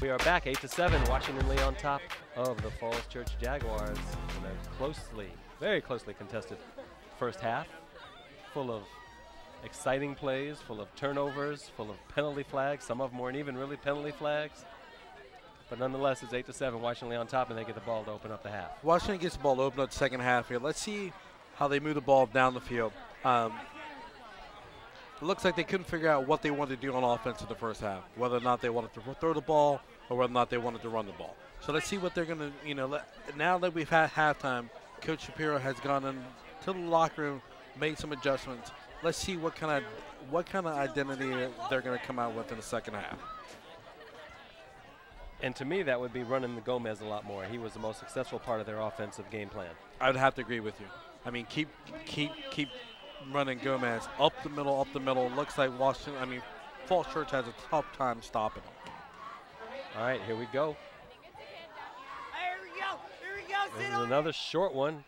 We are back 8-7. Washington Lee on top of the Falls Church Jaguars in a very closely contested first half, full of exciting plays, full of turnovers, full of penalty flags. Some of them weren't even really penalty flags. But nonetheless, it's 8-7. Washington Lee on top, and they get the ball to open up the half. Washington gets the ball to open up the second half here. Let's see how they move the ball down the field. It looks like they couldn't figure out what they wanted to do on offense in the first half, whether or not they wanted to throw the ball or whether or not they wanted to run the ball. So let's see what they're going to, now that we've had halftime, Coach Shapiro has gone into the locker room, made some adjustments. Let's see what kind of identity they're going to come out with in the second half. And to me, that would be running the Gomez a lot more. He was the most successful part of their offensive game plan. I would have to agree with you. I mean, keep running Gomez up the middle. Looks like Falls Church has a tough time stopping him. All right, here we go. Here we go. This is another short one.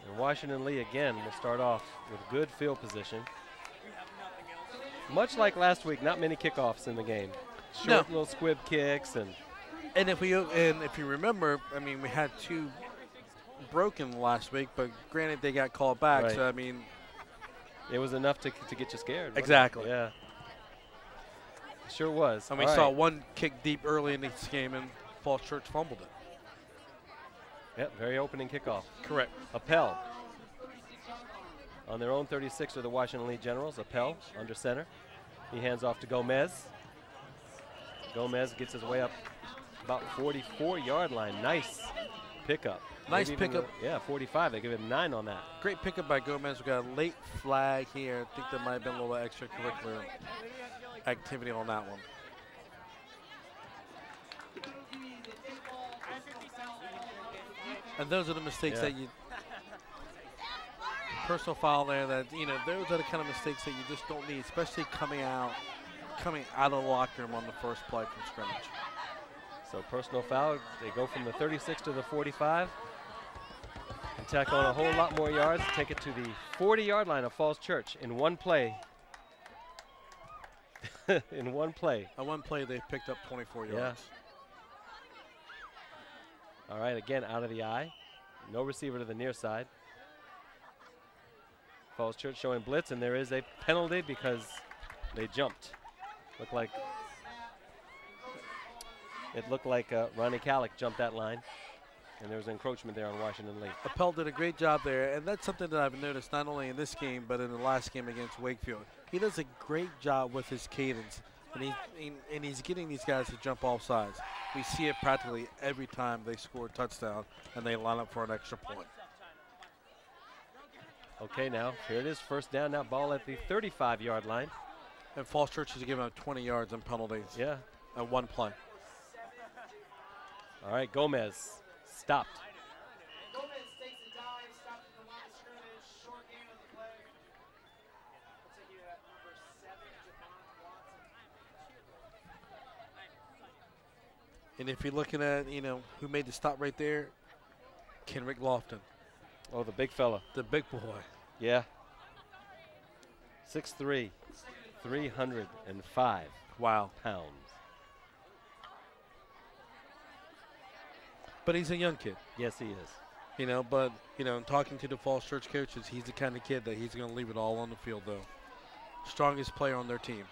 And Washington Lee again will start off with good field position. Much like last week, not many kickoffs in the game. Short little squib kicks and if you remember, I mean, we had 2 broken last week, but granted they got called back. Right. So I mean, it was enough to get you scared. Exactly. Yeah. Sure was. And we saw one kick deep early in this game, and Falls Church fumbled it. Yep, very opening kickoff. Correct. Appel on their own 36 are the Washington Lee Generals. Appel under center. He hands off to Gomez. Gomez gets his way up about 44-yard line. Nice pickup. Nice pickup. Yeah, 45. They give him 9 on that. Great pickup by Gomez. We got a late flag here. I think there might have been a little extracurricular activity on that one. And those are the mistakes that you personal foul there that those are the kind of mistakes that you just don't need, especially coming out of the locker room on the first play from scrimmage. So personal foul, they go from the 36 to the 45 and tack on a whole lot more yards, take it to the 40-yard line of Falls Church in one play. In one play. On one play, they picked up 24 yards. Yeah. All right, again, out of the eye. No receiver to the near side. Falls Church showing blitz, and there is a penalty because they jumped. It looked like Ronnie Kallick jumped that line, and there was encroachment there on Washington Lee. Appel did a great job there, and that's something that I've noticed not only in this game but in the last game against Wakefield. He does a great job with his cadence, and he's getting these guys to jump off sides. We see it practically every time they score a touchdown and they line up for an extra point. Okay, now here it is, first down. Now ball at the 35-yard line. And Falls Church is giving up 20 yards in penalties. Yeah. And one play. All right, Gomez stopped. Gomez takes a dive, stops at the line of scrimmage, short gain of the play. Looks like you have number 7, Javon Watson. And if you're looking at, who made the stop right there, Kenrick Lofton. Oh, the big fella. The big boy. Yeah. 6'3", 305 pounds. But he's a young kid. Yes, he is. But talking to the Falls Church coaches, he's the kind of kid that he's going to leave it all on the field, though. Strongest player on their team.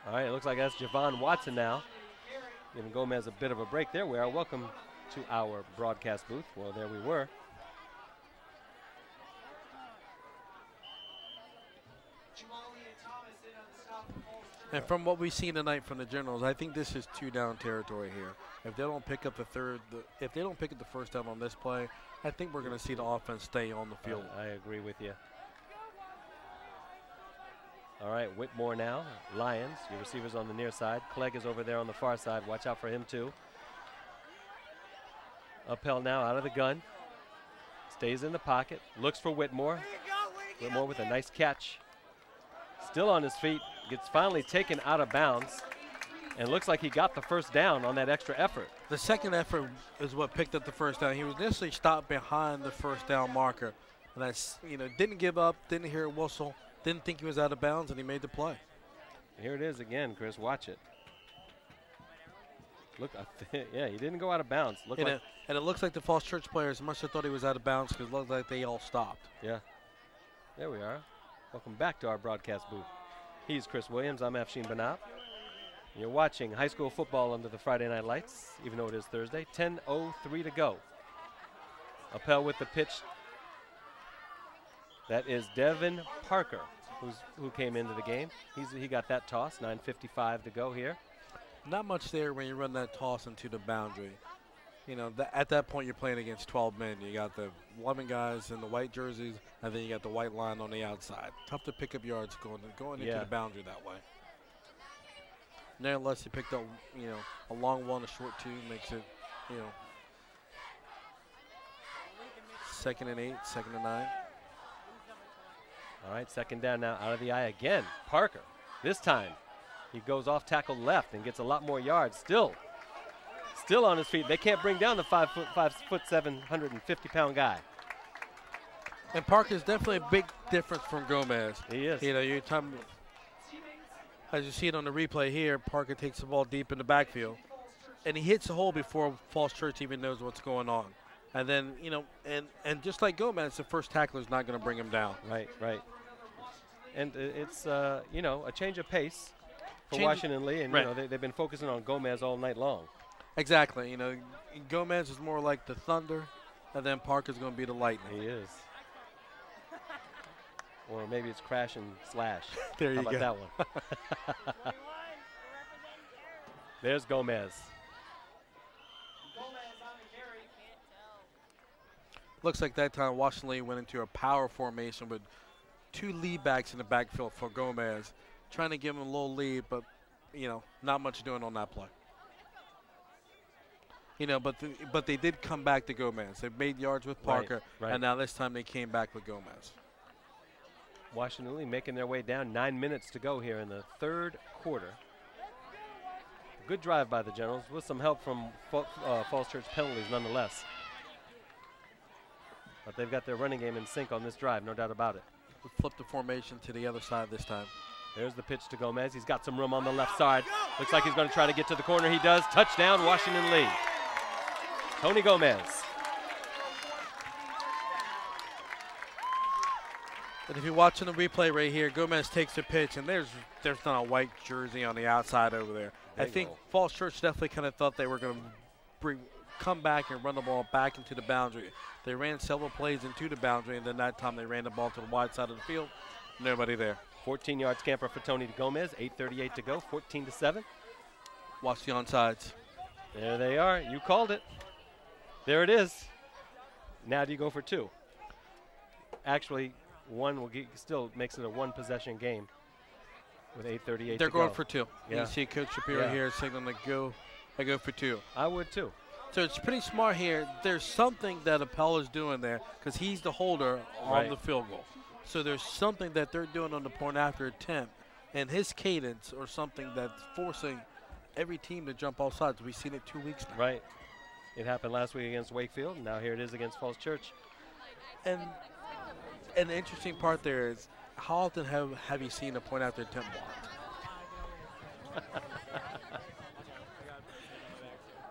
All right, it looks like that's Javon Watson now. Giving Gomez a bit of a break there. We are welcome to our broadcast booth. Well, there we were. And from what we've seen tonight from the Generals, I think this is 2-down territory here. If they don't pick up the first down on this play, I think we're going to see the offense stay on the field. I agree with you. All right, Whitmore now, Lions. Your receivers on the near side. Clegg is over there on the far side. Watch out for him too. Appel now out of the gun. Stays in the pocket. Looks for Whitmore. Whitmore with a nice catch. Still on his feet. Gets finally taken out of bounds. And looks like he got the first down on that extra effort. The second effort is what picked up the first down. He was initially stopped behind the first down marker. And that's, didn't give up, didn't hear a whistle, didn't think he was out of bounds, and he made the play. Here it is again, Chris. Watch it. Look, yeah, he didn't go out of bounds. And it looks like the Falls Church players must have thought he was out of bounds because it looked like they all stopped. Yeah. There we are. Welcome back to our broadcast booth. He's Chris Williams. I'm Afshin Banab. You're watching high school football under the Friday night lights, even though it is Thursday. 10:03 to go. Appel with the pitch. That is Devin Parker, who came into the game. He got that toss. 9:55 to go here. Not much there when you run that toss into the boundary. You know, at that point you're playing against 12 men. You got the 11 guys in the white jerseys, and then you got the white line on the outside. Tough to pick up yards going into the boundary that way. Nevertheless, he picked up, you know, a long one, a short two, makes it, you know, 2nd and 8, 2nd and 9. All right, 2nd down now, out of the eye again. Parker, this time, he goes off tackle left and gets a lot more yards. Still on his feet. They can't bring down the 5'7", 150-pound guy. And Parker's definitely a big difference from Gomez. He is. You know, as you see it on the replay here, Parker takes the ball deep in the backfield, and he hits the hole before Falls Church even knows what's going on. And then, you know, and just like Gomez, the first tackler is not going to bring him down. Right. And it's, you know, a change of pace for Washington Lee, and you know, they've been focusing on Gomez all night long. Exactly. You know, Gomez is more like the Thunder, and then Parker's going to be the Lightning. He is. Or maybe it's Crash and Slash. There you go. How about that one? There's Gomez. Looks like that time Washington Lee went into a power formation with 2 lead backs in the backfield for Gomez, trying to give him a little lead, but, you know, not much doing on that play. You know, but they did come back to Gomez. They made yards with Parker, and now this time they came back with Gomez. Washington Lee making their way down. 9 minutes to go here in the 3rd quarter. Good drive by the Generals with some help from Falls Church penalties nonetheless. But they've got their running game in sync on this drive, no doubt about it. We flip the formation to the other side this time. There's the pitch to Gomez. He's got some room on the left side. Looks like he's going to try to get to the corner. He does. Touchdown, Washington Lee. Tony Gomez. And if you're watching the replay right here, Gomez takes the pitch, and there's not a white jersey on the outside over there. I think Falls Church definitely kind of thought they were going to come back and run the ball back into the boundary. They ran several plays into the boundary, and then that time they ran the ball to the wide side of the field. Nobody there. 14-yard scamper for Tony Gomez. 8:38 to go. 14-7. Watch the onsides. There they are. You called it. There it is. Now do you go for 2? Actually, 1 will still makes it a 1-possession game with 8:38 to go. They're going for 2. Yeah. You see Coach Shapiro here signaling I go for 2. I would too. So it's pretty smart here. There's something that Appel is doing there because he's the holder on the field goal. So there's something that they're doing on the point after attempt, and his cadence or something that's forcing every team to jump off sides. We've seen it 2 weeks now. Right. It happened last week against Wakefield, and now here it is against Falls Church. And the interesting part there is, how often have you seen a point after attempt blocked?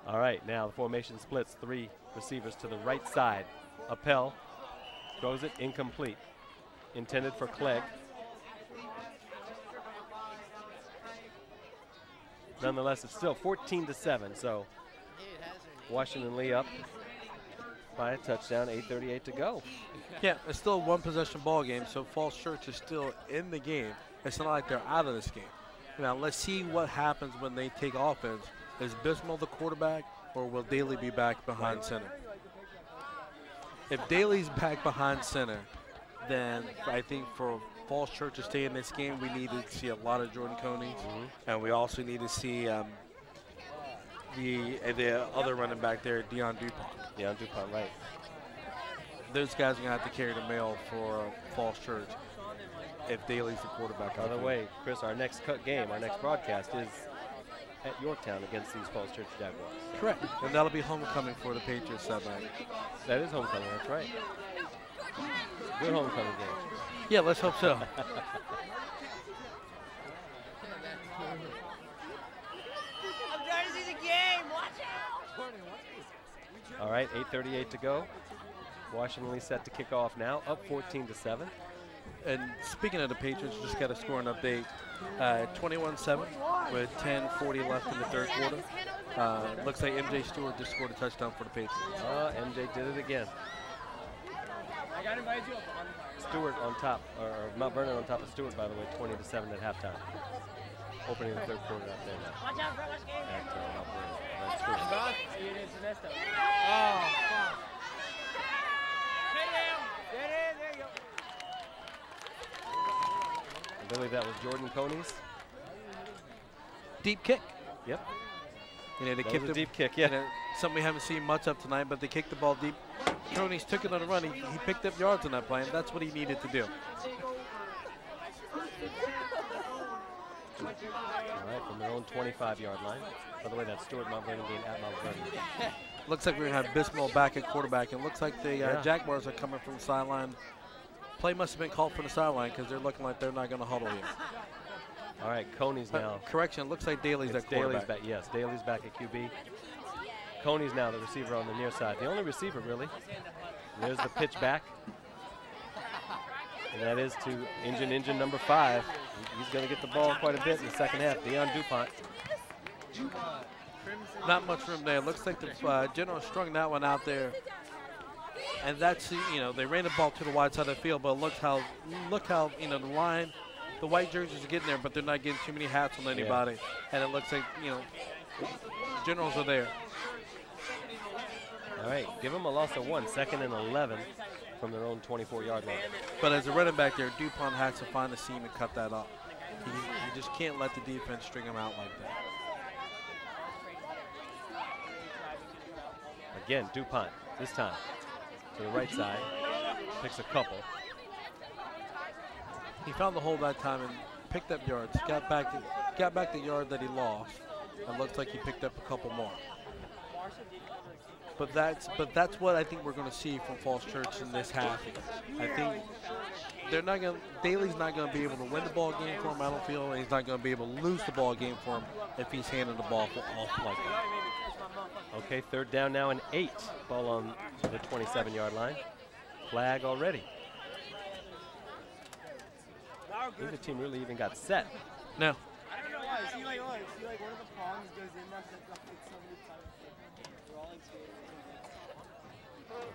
All right, now the formation splits. 3 receivers to the right side. Appel throws it incomplete. Intended for Clegg. Nonetheless, it's still 14-7, so Washington Lee up by a touchdown, 8:38 to go. Yeah, it's still a 1-possession ball game, so Falls Church is still in the game. It's not like they're out of this game. Now, let's see what happens when they take offense. Is Bismarck the quarterback, or will Daly be back behind center? If Daly's back behind center, then I think for Falls Church to stay in this game, we need to see a lot of Jordan Coney, and we also need to see the other running back there, Deion DuPont. Deion DuPont, right. Those guys are going to have to carry the mail for Falls Church if Daly's the quarterback. By the way, Chris, our next game, our next broadcast is at Yorktown against these Falls Church Jaguars. Correct. And that'll be homecoming for the Patriots that night. That is homecoming, that's right. Good homecoming game. Yeah, let's hope so. I'm trying to see the game. What? All right, 8:38 to go. Washington Lee set to kick off now, up 14-7. And speaking of the Patriots, just got a scoring update. 21-7 with 10:40 left in the third quarter. Looks like MJ Stewart just scored a touchdown for the Patriots. MJ did it again. Stewart on top, or Mount Vernon on top of Stewart, by the way, 20-7 at halftime. Opening the third quarter out there now. Watch out, bro. Watch game. At Mount Vernon. Stewart. I believe that was Jordan Coney's. Deep kick. Yep. You know, they That kicked was a the deep kick, you yeah. know, something we haven't seen much of tonight, but they kicked the ball deep. Coney's took it on a run. He picked up yards on that play, and that's what he needed to do. All right, from their own 25-yard line. By the way, that's Stewart Mount Vernon game at Mount Vernon. Looks like we're going to have Bismol back at quarterback. It looks like the Jaguars are coming from the sideline. Play must have been called from the sideline because they're looking like they're not going to huddle yet. All right, Coney's now. Correction, looks like Daly's at quarterback. Daly's back, yes, Daly's back at QB. Coney's now the receiver on the near side. The only receiver, really. And there's the pitch back. And that is to engine number 5. He's going to get the ball quite a bit in the second half. Deion DuPont. Not much room there. Looks like the General strung that one out there. And that's, you know, they ran the ball to the wide side of the field, but look how, you know, the line, the white jerseys are getting there, but they're not getting too many hats on anybody. Yeah. And it looks like, you know, Generals are there. All right, give them a loss of 1, 2nd and 11 from their own 24-yard line. But as a running back there, DuPont has to find a seam and cut that off. You just can't let the defense string him out like that. Again, DuPont, this time to the right side, picks a couple. He found the hole that time and picked up yards. Got back the yard that he lost, and looks like he picked up a couple more. But that's what I think we're going to see from Falls Church in this half. I think they're not going. Daly's not going to be able to win the ball game for him. I don't feel, and he's not going to be able to lose the ball game for him if he's handing the ball off like that. Okay, 3rd down now and 8. Ball on the 27-yard line. Flag already. Neither team really even got set. No. I don't know why. See, like one of the prongs goes in there. So many times. We're all in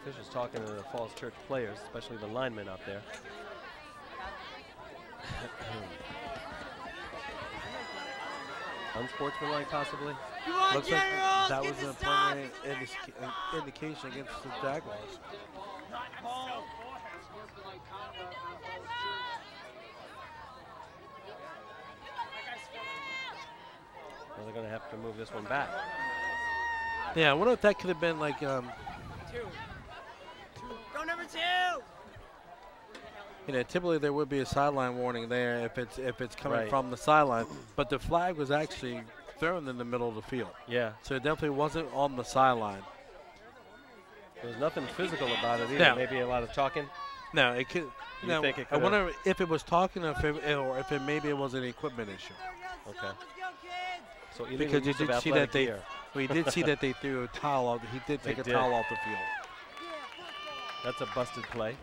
Officials talking to the Falls Church players, especially the linemen out there. Unsportsmanlike, possibly. Looks like that was a primary indication against the Jaguars. Well, they're going to have to move this one back. Yeah, I wonder if that could have been like. Go number 2. You know, typically there would be a sideline warning there if it's coming Right. from the sideline, but the flag was actually thrown in the middle of the field. Yeah. So it definitely wasn't on the sideline. There was nothing physical about it either. No. Maybe a lot of talking. No, it could. You No, think it I could've- wonder if it was talking or if it maybe it was an equipment issue. Okay. So illegal Because you use of did see athletic that they, gear. we did see that they threw a towel off. He did take They a did. towel off the field. That's a busted play.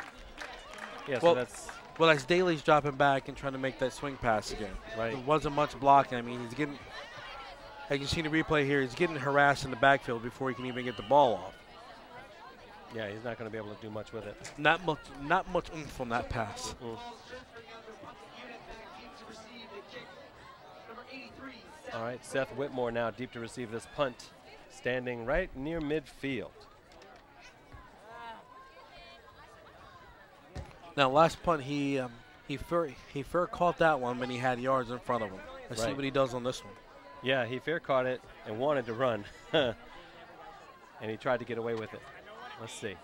Yeah, Well, so that's Well, as Daly's dropping back and trying to make that swing pass again. right. There wasn't much blocking. I mean, he's getting, as you see the replay here, he's getting harassed in the backfield before he can even get the ball off. Yeah, he's not going to be able to do much with it. Not much oomph on that pass. All right, Seth Whitmore now deep to receive this punt, standing right near midfield. Now, last punt, he fair caught that one when he had yards in front of him. Let's see Right. what he does on this one. Yeah, he fair caught it and wanted to run, and he tried to get away with it. Let's see.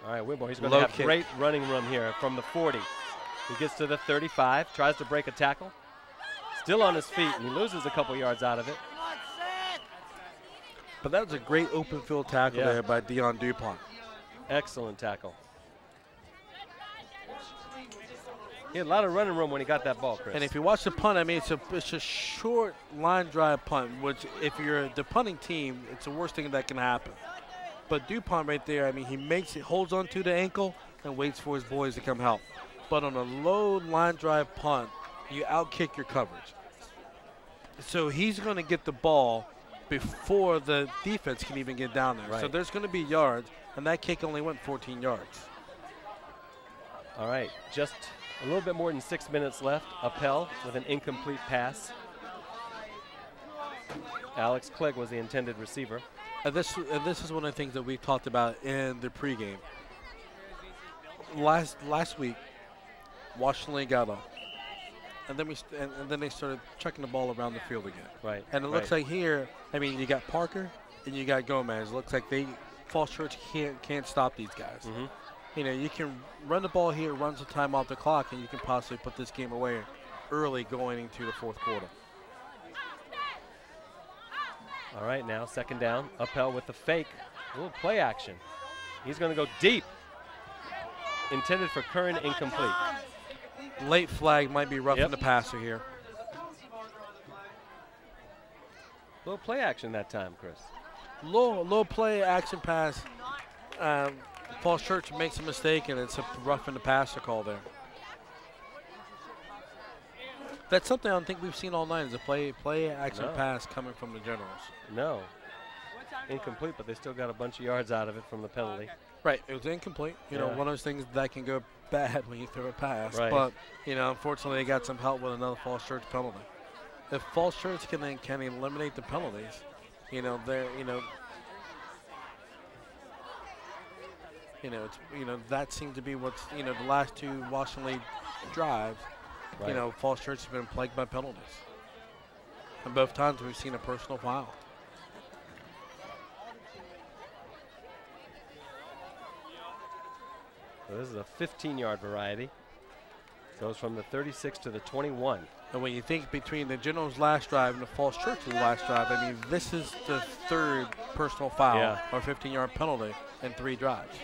All right, Whitmore, he's going to Low have kick. great running room here from the 40. He gets to the 35, tries to break a tackle. Still on his feet, and he loses a couple yards out of it. But that was a great open field tackle Yeah. there by Deion DuPont. Excellent tackle. He had a lot of running room when he got that ball, Chris. And if you watch the punt, I mean, it's a short line drive punt, which if you're the punting team, it's the worst thing that can happen. But punt right there, I mean, he makes it, holds on to the ankle and waits for his boys to come help. But on a low line drive punt, you outkick your coverage. So he's going to get the ball before the defense can even get down there. Right. So there's going to be yards, and that kick only went 14 yards. All right, just a little bit more than 6 minutes left. Appel with an incomplete pass. Alex Clegg was the intended receiver. And this is one of the things that we talked about in the pregame. Last week, Washington got up, and then they started chucking the ball around the field again. Right. And it looks like here, I mean, you got Parker and you got Gomez. It looks like Falls Church can't stop these guys. Mm-hmm. You know, you can run the ball here, run some time off the clock, and you can possibly put this game away early going into the fourth quarter. All right, now second down. Appel with the fake. A little play action. He's going to go deep. Intended for Curran, incomplete. Late flag might be roughing Yep. the passer here. Little play action that time, Chris. Low play action pass. Falls Church makes a mistake, and it's a roughing the passer call there. That's something I don't think we've seen all night, is a play action pass coming from the Generals. No. Incomplete, but they still got a bunch of yards out of it from the penalty. Right, it was incomplete. You know, one of those things that can go bad when you throw a pass. Right. But, you know, unfortunately, they got some help with another Falls Church penalty. If Falls Church can eliminate the penalties, you know, that seemed to be what's, you know, the last two Washington League drives. Right. You know, Falls Church has been plagued by penalties. And both times we've seen a personal foul. So this is a 15-yard variety. Goes from the 36 to the 21. And when you think between the Generals' last drive and the Falls Church's last drive, I mean, this is the third personal foul or 15-yard penalty in 3 drives.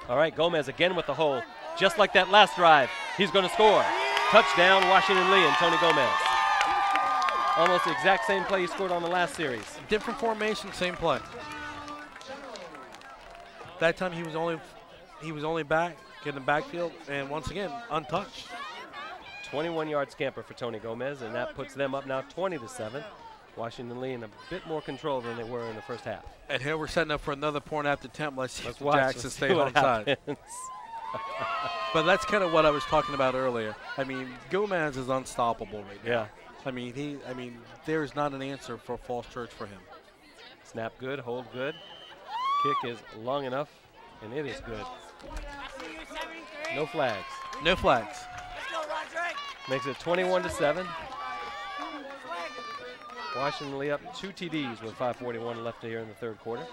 All right, Gomez again with the hole. Just like that last drive, he's going to score. Touchdown, Washington Lee and Tony Gomez. Almost the exact same play he scored on the last series. Different formation, same play. That time he was only back, getting the backfield, and once again, untouched. 21-yard scamper for Tony Gomez, and that puts them up now 20-7. Washington Lee in a bit more control than they were in the first half. And here we're setting up for another point after attempt. Let's see if watch. Jackson Let's stay see what onside. happens. But that's kind of what I was talking about earlier. I mean, Gomez is unstoppable right now. Yeah. I mean, there is not an answer for Falls Church for him. Snap good, hold good. Kick is long enough, and it is good. No flags. No flags. Makes it 21-7. Washington Lee up 2 TDs with 5:41 left here in the third quarter.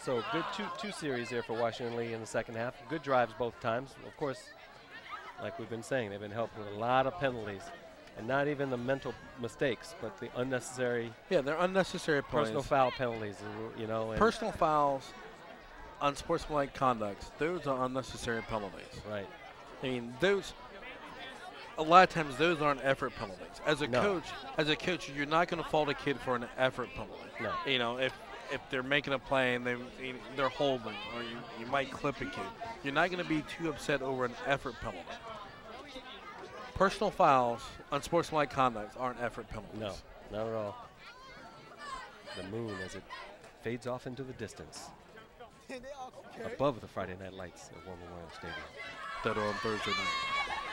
So good two series there for Washington Lee in the second half. Good drives both times. Of course, like we've been saying, they've been helped with a lot of penalties. And not even the mental mistakes, but the unnecessary. Yeah, they're unnecessary plays. Personal foul penalties, you know. And personal fouls, unsportsmanlike conducts, those are unnecessary penalties. Right. I mean, a lot of times those aren't effort penalties. As a coach, you're not going to fault a kid for an effort penalty. No. You know, if they're making a play and they're holding, or you might clip a kid, you're not going to be too upset over an effort penalty. Personal fouls, unsportsmanlike conduct aren't effort penalties. No, not at all. The moon as it fades off into the distance. Above the Friday night lights at War Memorial Stadium. That are on Thursday night.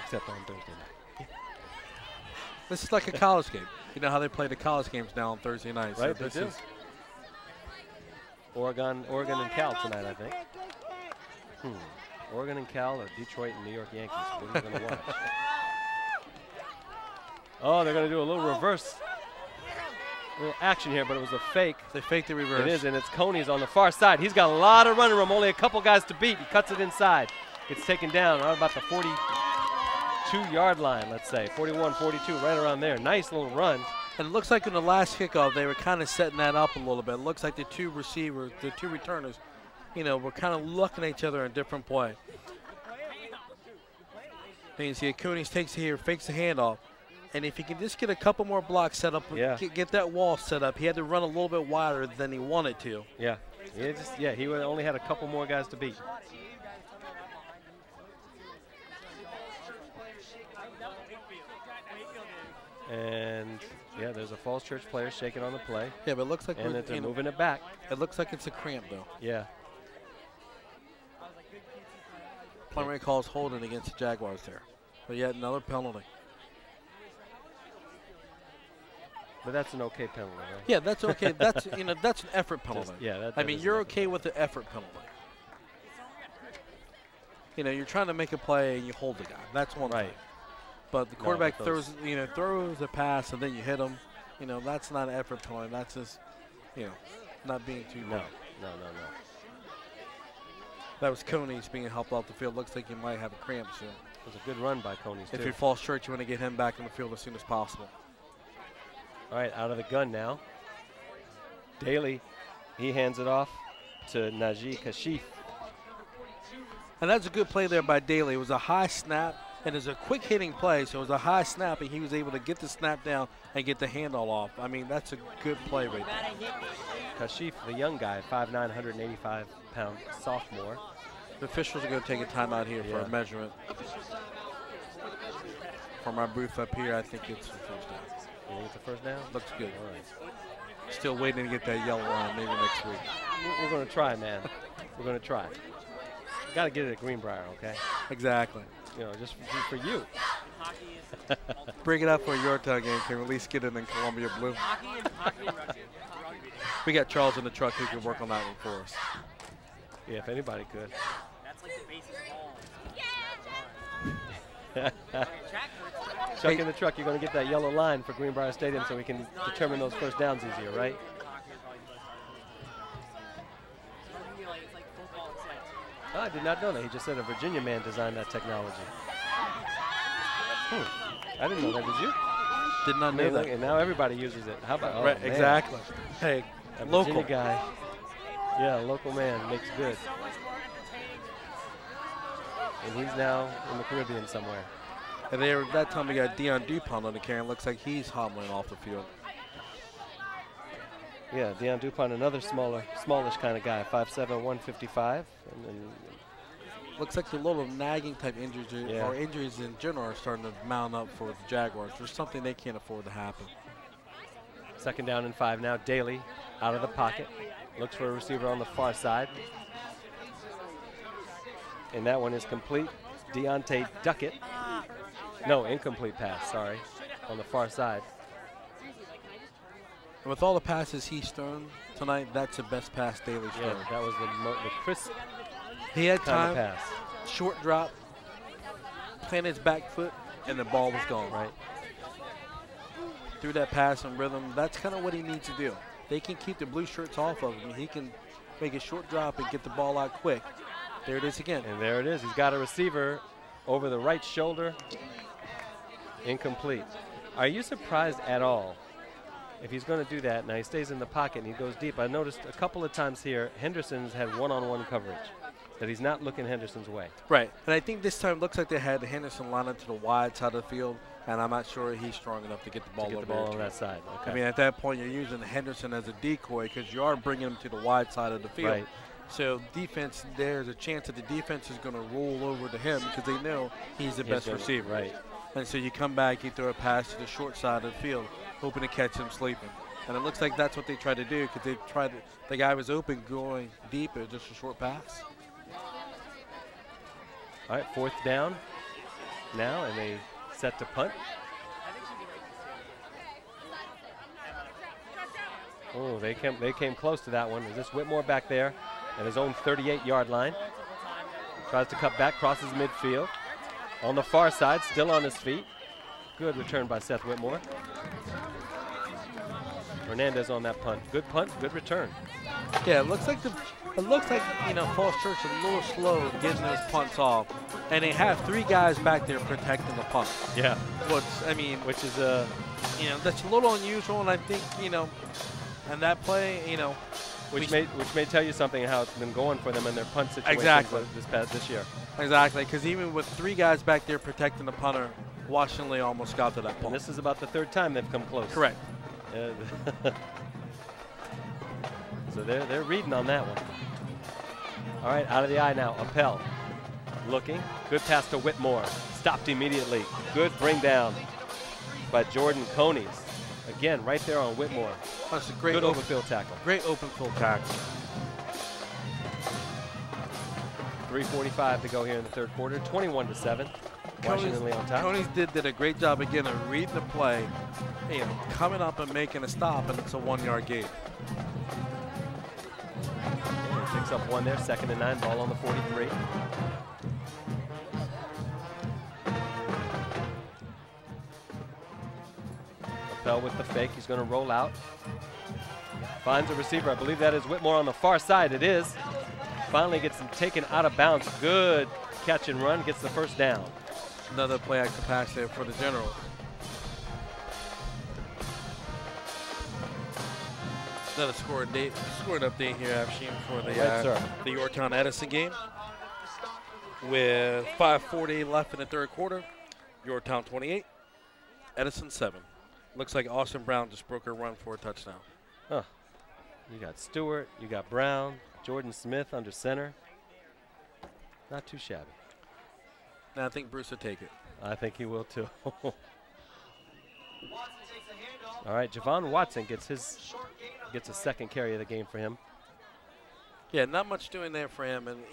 Except on Thursday night. This is like a college game. You know how they play the college games now on Thursday nights. Right, so they do. Oregon and Cal tonight, I think. Oregon and Cal or Detroit and New York Yankees. What are we going to watch? Oh, they're going to do a little reverse. A little action here, but it was a fake. They faked the reverse. It is, and it's Coney's on the far side. He's got a lot of running room, only a couple guys to beat. He cuts it inside. Gets taken down right about the 42-yard line, let's say. 41, 42, right around there. Nice little run. And it looks like in the last kickoff, they were kind of setting that up a little bit. It looks like the two returners you know, were kind of looking at each other in a different play. And you see Cooney takes it here, fakes the handoff. And if he can just get a couple more blocks set up, get that wall set up, he had to run a little bit wider than he wanted to. Yeah, he only had a couple more guys to beat. And yeah, there's a Falls Church player shaking on the play. Yeah, but it looks like they're moving it back. It looks like it's a cramp though. Yeah. Primary calls holding against the Jaguars there, but yet another penalty. But that's an okay penalty, right? Yeah, that's okay. That's that's an effort penalty. I mean, you're okay with the effort penalty. You know, you're trying to make a play and you hold the guy. That's one thing. But the quarterback throws a pass and then you hit him. You know, that's not an effort penalty. That's just, not being too bad. No. That was Coney's being helped off the field. Looks like he might have a cramp soon. It was a good run by Coney's, If you're Falls Church, you want to get him back in the field as soon as possible. All right, out of the gun now. Daly, he hands it off to Najee Kashif. And that's a good play there by Daly. It was a high snap, and it's a quick hitting play, so it was a high snap, and he was able to get the snap down and get the handoff off. I mean, that's a good play right there. Kashif, the young guy, 5'9", 185-pound sophomore. The officials are going to take a timeout here for a measurement. From our booth up here, I think it's the first down. You think it's the first down? Looks good. All right. Still waiting to get that yellow line, maybe next week. We're going to try, man. We're going to try. Got to get it at Greenbrier, okay? Exactly. Just for you. Bring it up for a Yorktown game. Can we at least get it in Columbia blue? We got Charles in the truck who can work on that one for us. Yeah, if anybody could. That's like the basis of all. Chuck in the truck, you're going to get that yellow line for Greenbrier Stadium so we can determine those first downs easier, right? Oh, I did not know that. He just said a Virginia man designed that technology. I didn't know that. Did you? Did not know that. And now everybody uses it. How about right, exactly. Hey, a local Virginia guy. Yeah, a local man makes good. And he's now in the Caribbean somewhere. And there, that time we got Deion DuPont on the carry. Looks like he's hobbling off the field. Yeah, Deion DuPont, another smallish kind of guy, 5'7", 155. And looks like the little nagging type injuries or injuries in general are starting to mount up for the Jaguars. There's something they can't afford to happen. Second down and 5 now. Daly out of the pocket. Looks for a receiver on the far side. And that one is complete. Deontay Duckett. No, incomplete pass, sorry, on the far side. And with all the passes he's thrown tonight, that's the best pass Daly's thrown. Yeah, that was the crisp He had time, pass. Short drop, planted his back foot, and the ball was gone. Right. Through that pass and rhythm, that's kind of what he needs to do. They can keep the blue shirts off of him. He can make a short drop and get the ball out quick. There it is again. And there it is. He's got a receiver over the right shoulder. Incomplete. Are you surprised at all if he's going to do that? Now he stays in the pocket and he goes deep. I noticed a couple of times here Henderson's had one-on-one coverage, that he's not looking Henderson's way. Right. And I think this time it looks like they had Henderson line up to the wide side of the field, and I'm not sure he's strong enough to get the ball over on that side. Okay. I mean, at that point you're using Henderson as a decoy because you are bringing him to the wide side of the field. Right. So defense, there's a chance that the defense is going to roll over to him because they know he's the best receiver. Right. And so you come back, you throw a pass to the short side of the field, hoping to catch him sleeping. And it looks like that's what they tried to do because the guy was open going deep. It was just a short pass. All right, fourth down now, and they set to punt. Oh, they came close to that one. Is this Whitmore back there at his own 38-yard line? Tries to cut back, crosses midfield. On the far side, still on his feet. Good return by Seth Whitmore. Hernandez on that punt. Good punt, good return. Yeah, it looks like Falls Church is a little slow getting those punts off, and they have 3 guys back there protecting the punt. Yeah. Which is that's a little unusual, and I think and that play, Which may tell you something how it's been going for them in their punt situations Exactly. this year. Exactly, because even with 3 guys back there protecting the punter, Washington Lee almost got to that And point. this is about the 3rd time they've come close. Correct. So they're reading on that one. All right, out of the eye now. Appel looking. Good pass to Whitmore. Stopped immediately. Good bring down by Jordan Conies. Again, right there on Whitmore. That's a great Good open open field tackle. Great open field tackle. 3:45 to go here in the 3rd quarter. 21-7. Washington Lee on top. Conies did a great job again of reading the play, coming up and making a stop, and it's a 1-yard gain. And he picks up 1 there. 2nd and 9. Ball on the 43. Appel with the fake. He's going to roll out. Finds a receiver. I believe that is Whitmore on the far side. It is. Finally gets him taken out of bounds. Good catch and run. Gets the 1st down. Another play action pass there for the Generals. Another score update here, I've seen for the Yorktown Edison game. With 5:40 left in the 3rd quarter, Yorktown 28, Edison 7. Looks like Austin Brown just broke a run for a touchdown. Huh. You got Stewart, you got Brown, Jordan Smith under center. Not too shabby. Now I think Bruce will take it. I think he will too. All right, Javon Watson gets a 2nd carry of the game for him. Yeah, not much doing there for him, and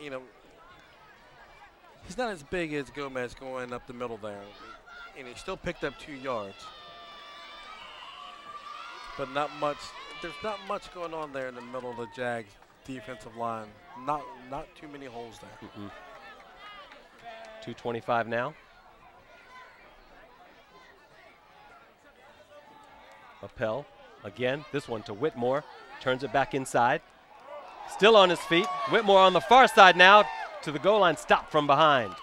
he's not as big as Gomez going up the middle there, and he still picked up 2 yards. But not much. There's not much going on there in the middle of the Jags defensive line. Not too many holes there. 2:25 now. Appel again. This one to Whitmore. Turns it back inside. Still on his feet. Whitmore on the far side now to the goal line. Stopped from behind.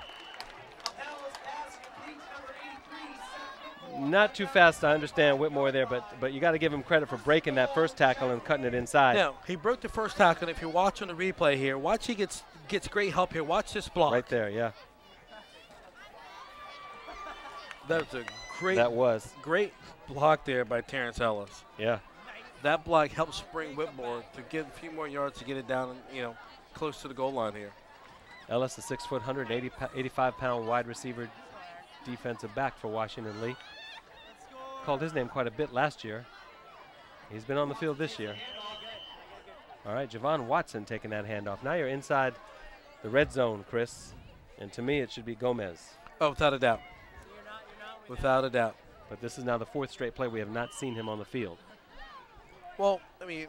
Not too fast, I understand Whitmore there, but you got to give him credit for breaking that 1st tackle and cutting it inside. Yeah, he broke the 1st tackle, and if you watch on the replay here, watch he gets great help here. Watch this block. Right there, yeah. That was a great block there by Terrence Ellis. Yeah. That block helps spring Whitmore to get a few more yards to get it down, close to the goal line here. Ellis, a 6 foot, 185-pound wide receiver, defensive back for Washington Lee. Called his name quite a bit last year. He's been on the field this year. All right, Javon Watson taking that handoff. Now you're inside the red zone, Chris. And to me, it should be Gomez. Oh, without a doubt. Without a doubt. But this is now the 4th straight play we have not seen him on the field. Well, I mean,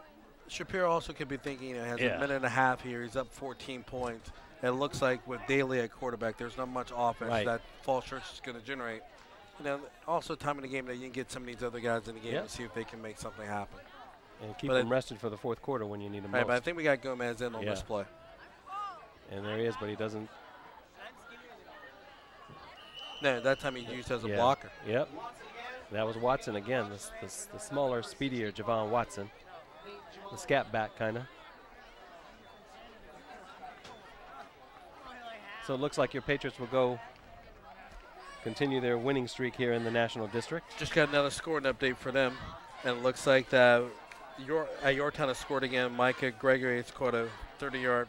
Shapiro also could be thinking, has a minute and a half here. He's up 14 points. It looks like with Daly at quarterback, there's not much offense that Falls Church is going to generate. Also time in the game that you can get some of these other guys in the game and see if they can make something happen. And keep them rested for the 4th quarter when you need them most. Right, but I think we got Gomez in on this play. And there he is, but he doesn't. No, that time he used as a blocker. Yep. That was Watson again, the smaller, speedier Javon Watson. The scat back, kind of. So it looks like your Patriots will continue their winning streak here in the National District. Just got another scoring update for them. And it looks like that Yorktown has scored again. Micah Gregory has scored a 30-yard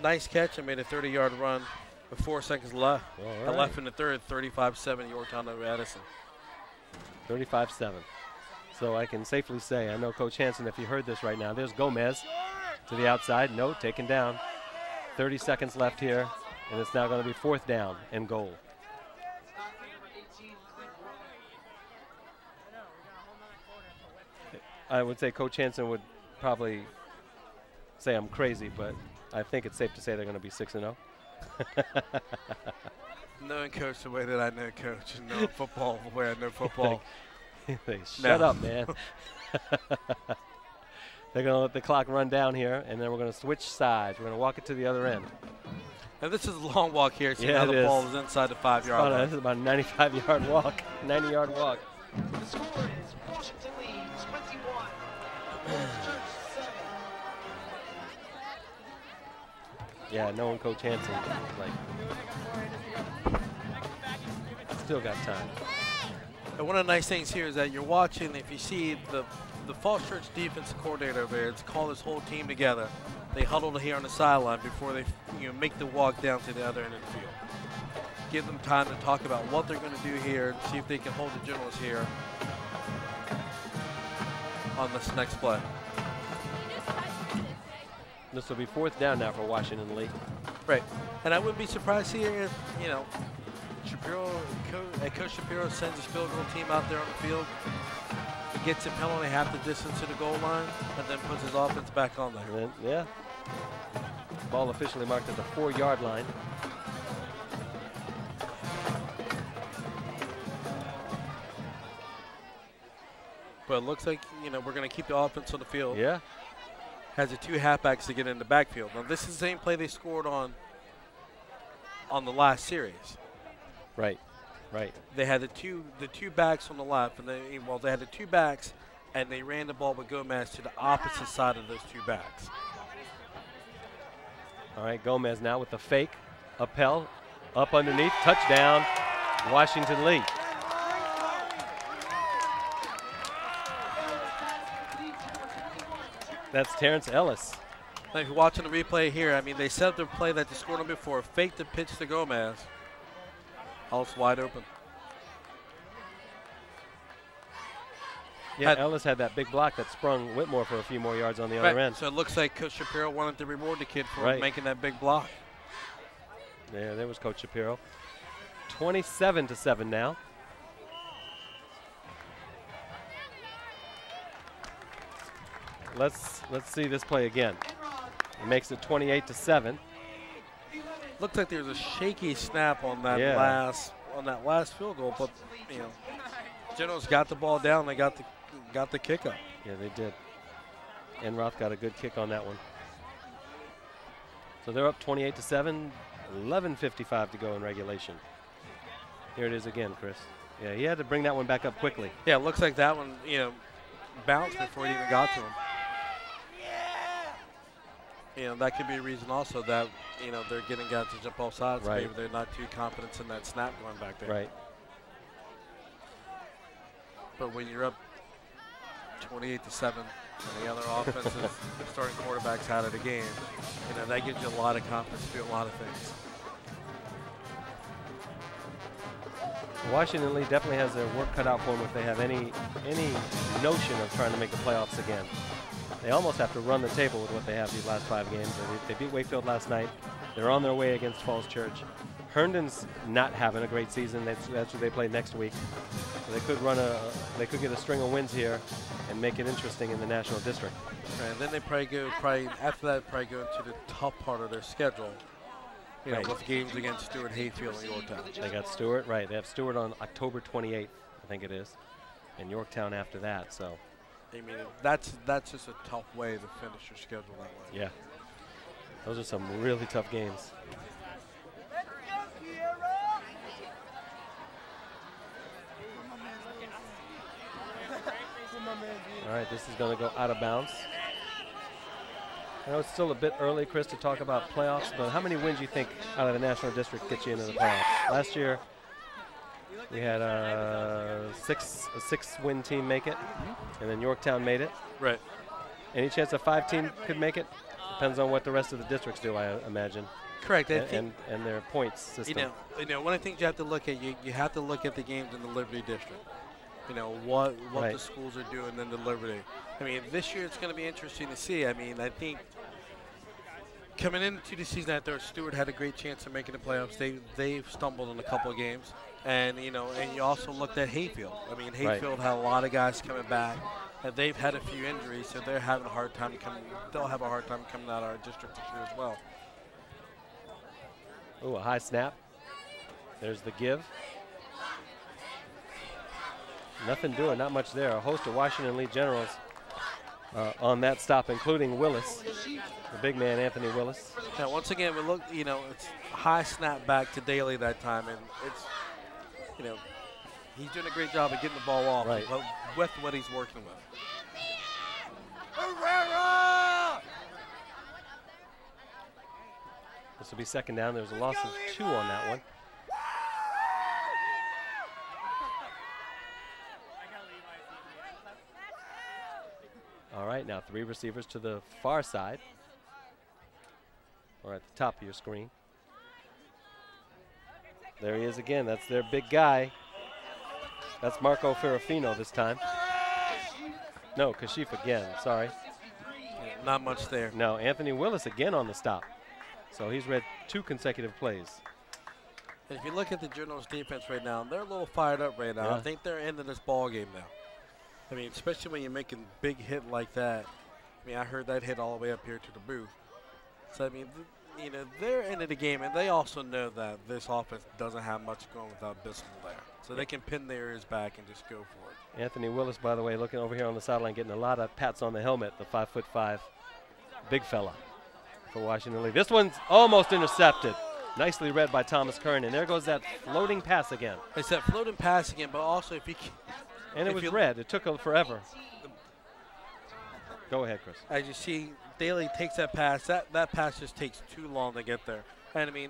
nice catch and made a 30-yard run with 4 seconds left. Right. Left in the 3rd, 35-7 Yorktown over Edison. 35-7. So I can safely say, I know Coach Hansen, if you heard this right now, there's Gomez to the outside. No, taken down. 30 seconds left here, and it's now going to be 4th down and goal. I would say Coach Hansen would probably say I'm crazy, but I think it's safe to say they're going to be 6-0. Knowing Coach the way that I know Coach and know football the way I know football. Shut up, man. They're going to let the clock run down here, and then we're going to switch sides. We're going to walk it to the other end. And this is a long walk here. So now the ball is inside the 5-yard line. This is about a 95-yard walk, 90-yard walk. The score is Washington leads 21. Church 7. Yeah, knowing Coach Hansen, like, still got time. And one of the nice things here is that you're watching, if you see the Falls Church defensive coordinator over there, it's called his whole team together. They huddle here on the sideline before they make the walk down to the other end of the field. Give them time to talk about what they're going to do here and see if they can hold the Generals here on this next play. This will be 4th down now for Washington Lee. Right. And I wouldn't be surprised here if, Coach Shapiro sends his field goal team out there on the field. He gets a penalty half the distance to the goal line and then puts his offense back on there. And then, yeah. Ball officially marked at the 4-yard line. But it looks like, we're going to keep the offense on the field. Yeah. Has the 2 halfbacks to get in the backfield. Now, this is the same play they scored on the last series. Right, right. They had the two backs on the left, and they had the 2 backs, and they ran the ball with Gomez to the opposite side of those 2 backs. All right, Gomez now with the fake. Appel, up underneath, touchdown, Washington Lee. That's Terrence Ellis. Now, if you're watching the replay here, they set up the play that they scored on before, faked the pitch to Gomez. Ellis wide open. Yeah, Ellis had that big block that sprung Whitmore for a few more yards on the other end. So it looks like Coach Shapiro wanted to reward the kid for making that big block. Yeah, there was Coach Shapiro. 27-7 now. Let's see this play again. It makes it 28-7. Looked like there was a shaky snap on that last field goal, but Generals got the ball down. They got the kick up. Yeah, they did. Enroth got a good kick on that one. So they're up 28-7. 11:55 to go in regulation. Here it is again, Chris. Yeah, he had to bring that one back up quickly. Yeah, it looks like that one, bounced before it even got to him. That could be a reason also that, they're getting guys to jump off sides. Right. Maybe they're not too confident in that snap going back there. Right. But when you're up 28-7 and the other offenses, starting quarterbacks out of the game, that gives you a lot of confidence to do a lot of things. Washington Lee definitely has their work cut out for them if they have any notion of trying to make the playoffs again. They almost have to run the table with what they have these last 5 games. They beat Wakefield last night. They're on their way against Falls Church. Herndon's not having a great season. That's who they play next week. So they could get a string of wins here and make it interesting in the National District. Right, and then they probably go into the tough part of their schedule. With games against Stewart, Hayfield, and Yorktown. They got Stewart, right. They have Stewart on October 28th, I think it is, and Yorktown after that. So, that's just a tough way to finish your schedule that way. Yeah. Those are some really tough games. All right, this is going to go out of bounds. I know it's still a bit early, Chris, to talk about playoffs, but how many wins do you think out of the National District get you into the playoffs? Last year, we had a six-win team make it, and then Yorktown made it. Right. Any chance a 5-team could make it? Depends on what the rest of the districts do, I imagine. Correct. And their points system. One of the things you have to look at, you have to look at the games in the Liberty District. What right. the schools are doing in the Liberty. This year it's going to be interesting to see. I think coming into the season, I thought Stewart had a great chance of making the playoffs. They've stumbled in a couple of games, and and you also looked at Hayfield. Hayfield had a lot of guys coming back, and they've had a few injuries, so they're having a hard time coming. They'll have a hard time coming out of our district this year as well. Ooh, a high snap. There's the give. Nothing doing, not much there. A host of Washington Lee Generals on that stop, including Willis, the big man, Anthony Willis. Yeah, once again, we look, it's a high snap back to Daly that time, and it's, he's doing a great job of getting the ball off with what he's working with. This will be second down. There's a loss of 2 on that one. All right, now 3 receivers to the far side, or at the top of your screen. There he is again. That's their big guy. That's Marco Ferrafino this time. No, Kashif again. Sorry. Yeah, not much there. No, Anthony Willis again on the stop. So he's read 2 consecutive plays. And if you look at the Generals defense right now, they're a little fired up right now. Yeah. I think they're into this ball game now. I mean, especially when you're making big hit like that. I mean, I heard that hit all the way up here to the booth. So, I mean, you know, they're into the game, and they also know that this offense doesn't have much going without Bissell there. So they can pin their ears back and just go for it. Anthony Willis, by the way, looking over here on the sideline, getting a lot of pats on the helmet, the 5'5" big fella for Washington Lee. This one's almost intercepted. Nicely read by Thomas Kern, and there goes that floating pass again. It's that floating pass again, but also if you can. And it was read. It took forever. Go ahead, Chris. As you see, Daly takes that pass. That pass just takes too long to get there. And, I mean,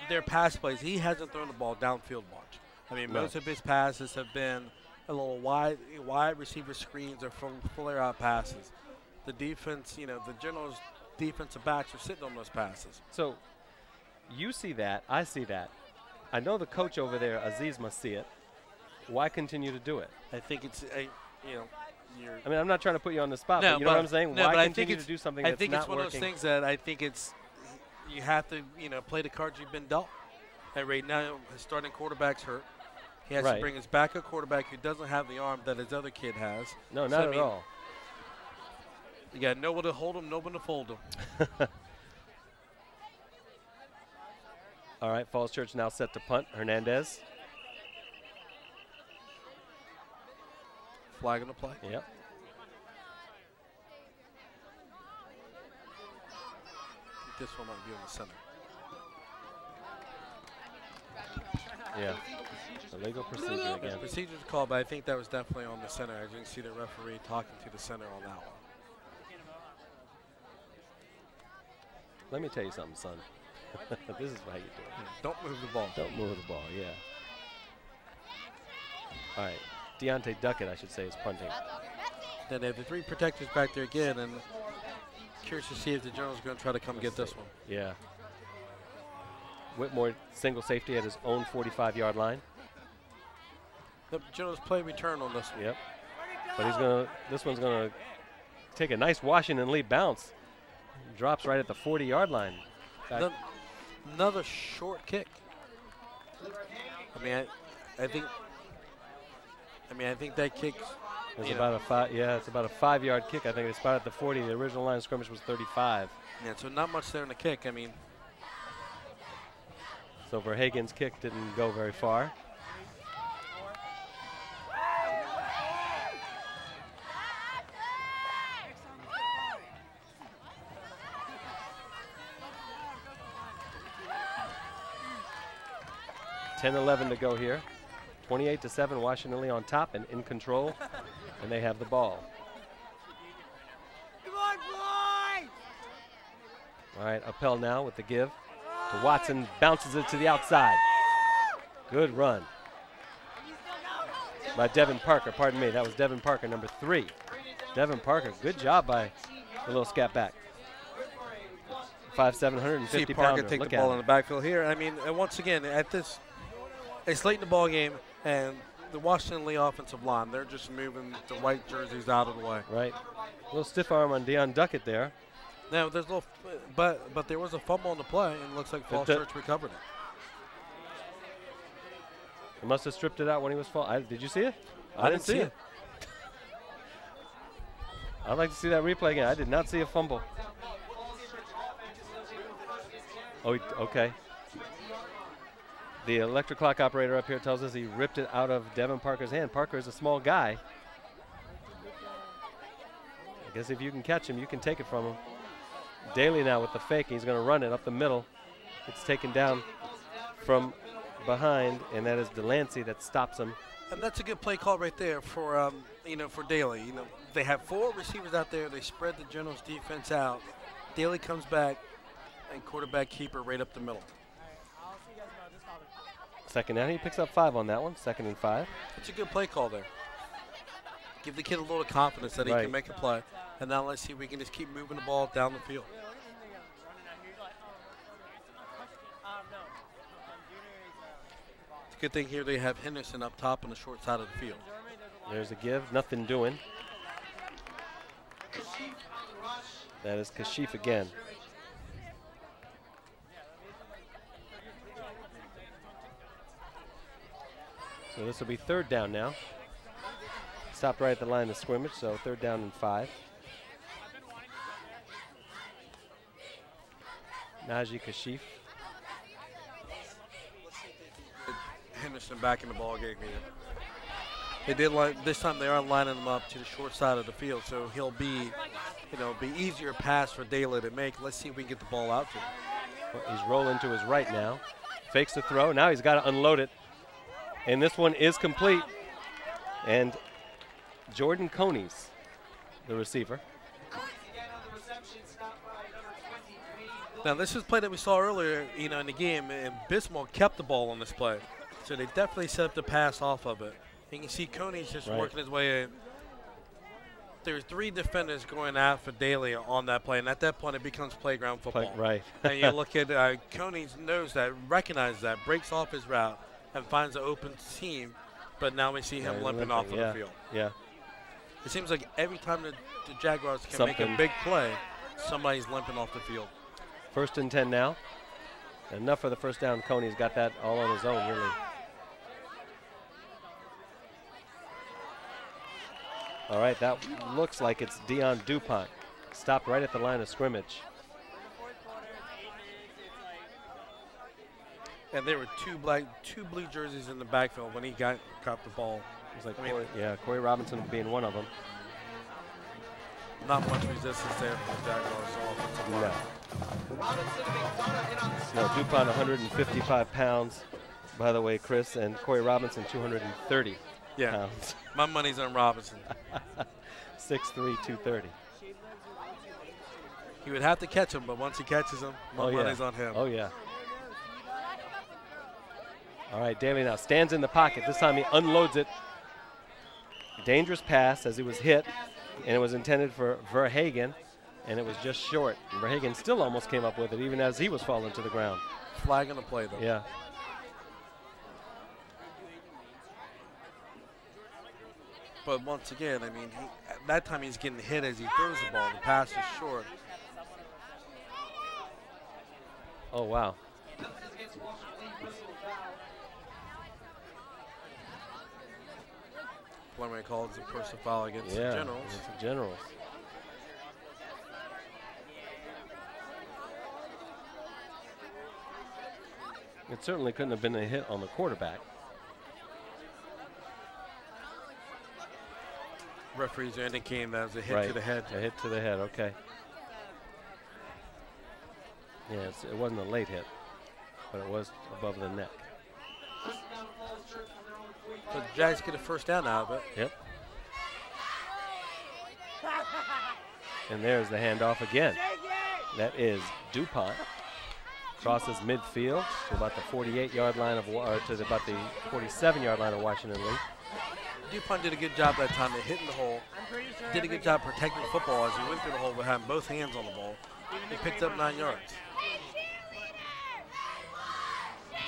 their pass plays, he hasn't thrown the ball downfield much. I mean, most of his passes have been a little wide receiver screens or flare out passes. The defense, you know, the Generals' defensive backs are sitting on those passes. So you see that. I see that. I know the coach over there, Aziz, must see it. Why continue to do it? I think it's, you know, I mean, I'm not trying to put you on the spot, no, but you know what I'm saying? No, Why continue to do something that's not working? I think it's one of those things that I think it's, you have to, you know, play the cards you've been dealt. And right now, his starting quarterback's hurt. He has to bring his backup quarterback who doesn't have the arm that his other kid has. No, not at all. You got no one to hold him, no one to fold him. All right, Falls Church now set to punt. Hernandez. Flag on the play. Yep. This one might be on the center. Yeah. Illegal procedure again. Procedure's called, but I think that was definitely on the center. As you can see the referee talking to the center on that one. Let me tell you something, son. This is how you do it. Don't move the ball. Don't move the ball, yeah. All right. Deontay Duckett, I should say, is punting. Then they have the 3 protectors back there again, and curious to see if the Generals are going to try to come get this one. Yeah. Whitmore single safety at his own 45-yard line. The Generals play return on this one. Yep. But this one's gonna take a nice Washington Lee bounce. Drops right at the 40-yard line. Another short kick. I mean, I think that kick. It's about a 5. Yeah, it's about a 5-yard kick. I think it's about at the 40. The original line of scrimmage was 35. Yeah, so not much there in the kick. I mean, so Verhagen's kick didn't go very far. (10-11) to go here. 28-7, Washington Lee on top and in control, and they have the ball. Come on, boy! All right, Appel now with the give to Watson, bounces it to the outside. Good run by Devin Parker. Pardon me, that was Devin Parker, number 3. Devin Parker, good job by the little scat back. 5'7", 150 see Parker pounder. take Look the ball in the backfield here. I mean, and once again, at this, it's late in the ball game, and the Washington Lee offensive line, they're just moving the white jerseys out of the way. Right. A little stiff arm on Deion Duckett there. Now there's a little, but there was a fumble on the play, and it looks like Falls Church recovered it. He must have stripped it out when he was falling. Did you see it? I didn't see it. I'd like to see that replay again. I did not see a fumble. Oh, okay. The electric clock operator up here tells us he ripped it out of Devin Parker's hand. Parker is a small guy. I guess if you can catch him, you can take it from him. Daly now with the fake. He's going to run it up the middle. It's taken down from behind, and that is Delancey that stops him. And that's a good play call right there for for Daly. You know, they have 4 receivers out there. They spread the Generals defense out. Daly comes back, and quarterback keeper right up the middle. Second down. He picks up 5 on that one. 2nd and 5. It's a good play call there. Give the kid a little confidence that he Right. can make a play. And now let's see if we can just keep moving the ball down the field. It's a good thing here they have Henderson up top on the short side of the field. There's a give. Nothing doing. That is Kashif again. So this will be 3rd down now. Stopped right at the line of scrimmage, so 3rd down and 5. Najee Kashif. Henderson back in the ball game here. They did this time. They are lining him up to the short side of the field, so he'll be, be easier pass for Daly to make. Let's see if we can get the ball out to him. Well, he's rolling to his right now. Fakes the throw. Now he's got to unload it. And this one is complete. And Jordan Coney's the receiver. Now this is a play that we saw earlier, in the game, and Bismarck kept the ball on this play. So they definitely set up the pass off of it. You can see Coney's just working his way in. There's 3 defenders going after Daly on that play, and at that point it becomes playground football. Right. And you look at Coney's knows that, recognizes that, breaks off his route, and finds an open seam. But now we see him limping off of the field. Yeah. It seems like every time the Jaguars can make a big play, somebody's limping off the field. 1st and 10 now. Enough for the 1st down. Coney's got that all on his own, really. All right, that looks like it's Dion DuPont. Stopped right at the line of scrimmage. And there were two blue jerseys in the backfield when he got the ball. It was like Corey Robinson being one of them. Not much resistance there from the Jaguars. No, DuPont 155 pounds, by the way, Chris, and Corey Robinson 230 pounds. My money's on Robinson. 6'3", 230. He would have to catch him, but once he catches him, my money's on him. Oh, yeah. All right, Daly now stands in the pocket. This time he unloads it. Dangerous pass as he was hit, and it was intended for Verhagen, and it was just short. And Verhagen still almost came up with it, even as he was falling to the ground. Flag on the play, though. Yeah. But once again, at that time he's getting hit as he throws the ball. The pass is short. Oh, wow. Plummer calls a personal foul against the Generals. Against the Generals. It certainly couldn't have been a hit on the quarterback. Referees are indicating that was a hit to the head. A hit to the head, okay. Yeah, it wasn't a late hit, but it was above the neck. So the Jags get a 1st down out of it. Yep. And there's the handoff again. That is DuPont. Crosses midfield to about the 48-yard line of, to about the 47-yard line of Washington Lee. DuPont did a good job that time of hitting the hole. Did a good job protecting the football as he went through the hole with having both hands on the ball. He picked up 9 yards.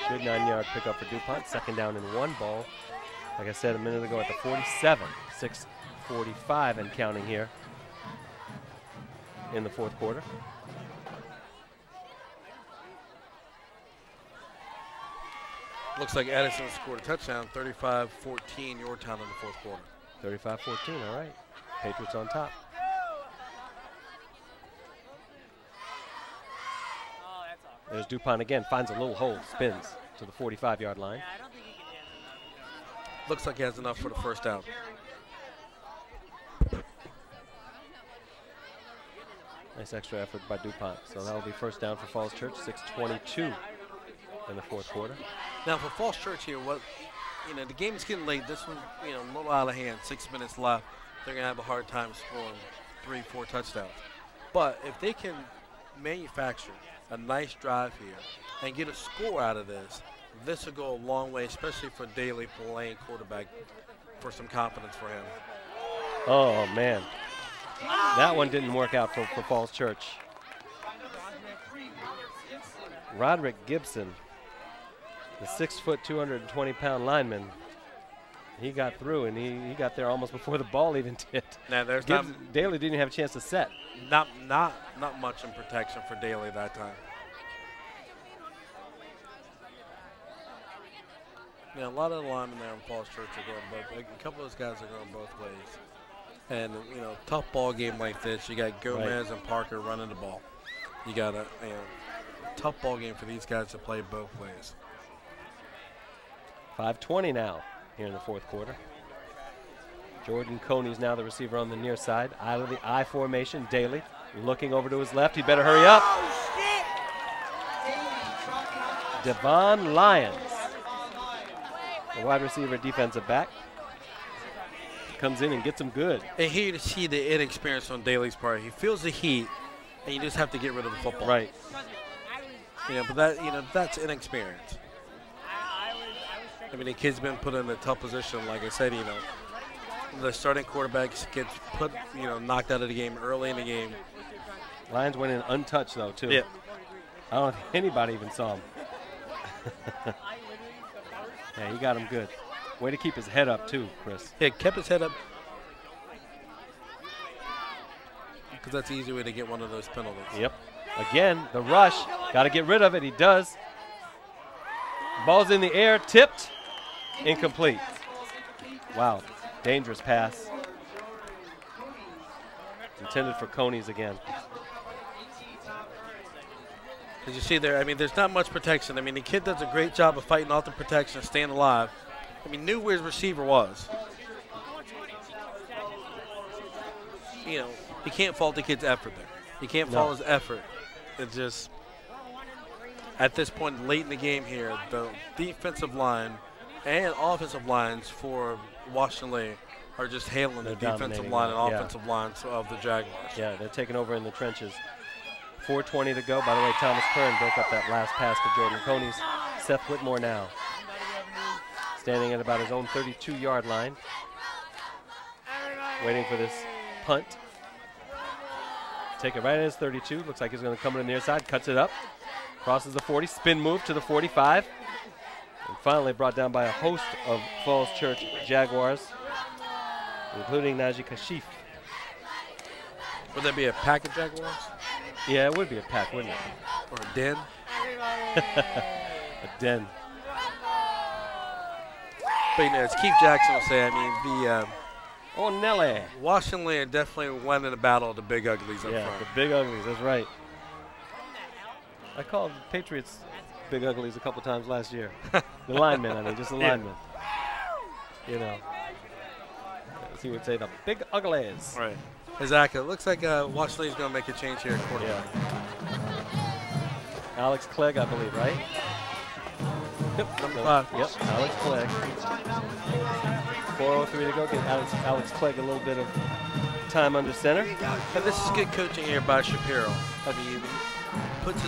Good 9-yard pickup for DuPont. 2nd down and 1 ball. Like I said a minute ago, at the 47. 6:45 and counting here in the 4th quarter. Looks like Addison scored a touchdown, 35-14 Yorktown in the 4th quarter. 35-14, all right. Patriots on top. There's DuPont again, finds a little hole, spins to the 45-yard line. Looks like he has enough for the 1st down. Nice extra effort by DuPont. So that will be 1st down for Falls Church, 6:22 in the 4th quarter. Now for Falls Church here, the game is getting late. This one, a little out of hand, 6 minutes left. They're going to have a hard time scoring 3-4 touchdowns. But if they can manufacture a nice drive here and get a score out of this, this will go a long way, especially for Daly playing quarterback, for some confidence for him. Oh, man. That one didn't work out for Falls Church. Roderick Gibson, the 6', 220-pound lineman, he got through, and he got there almost before the ball even did. Now there's Daly didn't have a chance to set. not much in protection for Daly that time. Yeah, a lot of the linemen there in Falls Church are going both. Like, a couple of those guys are going both ways. And tough ball game like this, you got Gomez and Parker running the ball. You got a tough ball game for these guys to play both ways. 5:20 now here in the fourth quarter. Jordan Coney's now the receiver on the near side. Out of the I formation, Daly looking over to his left. He better hurry up. Devon Lyons, the wide receiver, defensive back, comes in and gets him good. And here to see the inexperience on Daly's part. He feels the heat, and you just have to get rid of the football. Right. But that's inexperience. I mean, the kid's been put in a tough position. Like I said, the starting quarterback gets knocked out of the game early in the game. Lyons went in untouched, though, too. Yeah. I don't think anybody even saw him. Yeah, he got him good. Way to keep his head up, too, Chris. Yeah, kept his head up. Because that's the easy way to get one of those penalties. Yep. Again, the rush. Got to get rid of it. He does. Ball's in the air, tipped, incomplete. Wow, dangerous pass. Intended for Coney's again. As you see there, I mean, there's not much protection. I mean, the kid does a great job of fighting off the protection, staying alive. I mean, knew where his receiver was. You can't fault the kid's effort there. You can't fault his effort. It's just, at this point, late in the game here, the defensive line and offensive lines for Washington Lee are just hailing the defensive line and offensive lines of the Jaguars. Yeah, they're taking over in the trenches. 4:20 to go. By the way, Thomas Kern broke up that last pass to Jordan Coney's. Seth Whitmore now standing at about his own 32-yard line, waiting for this punt. Take it right at his 32. Looks like he's going to come to the near side. Cuts it up. Crosses the 40. Spin move to the 45. And finally brought down by a host of Falls Church Jaguars, including Najee Kashif. Would that be a pack of Jaguars? Yeah, it would be a pack, wouldn't it? Or a den? A den. But as Keith Jackson will say, I mean, the Oh, Nelly. Washington Lee definitely won in the battle of the big uglies up Yeah, front. the big uglies, that's right. I called Patriots big uglies a couple times last year. The linemen, I mean, just the linemen. As he would say, the big uglies. Right. Exactly. It looks like Washington Lee's going to make a change here at quarterback. Yeah. Alex Clegg, I believe, right? Yep, number 5. Yep, Alex Clegg. 4:03 to go. Get Alex Clegg a little bit of time under center. And this is good coaching here by Shapiro. I mean, puts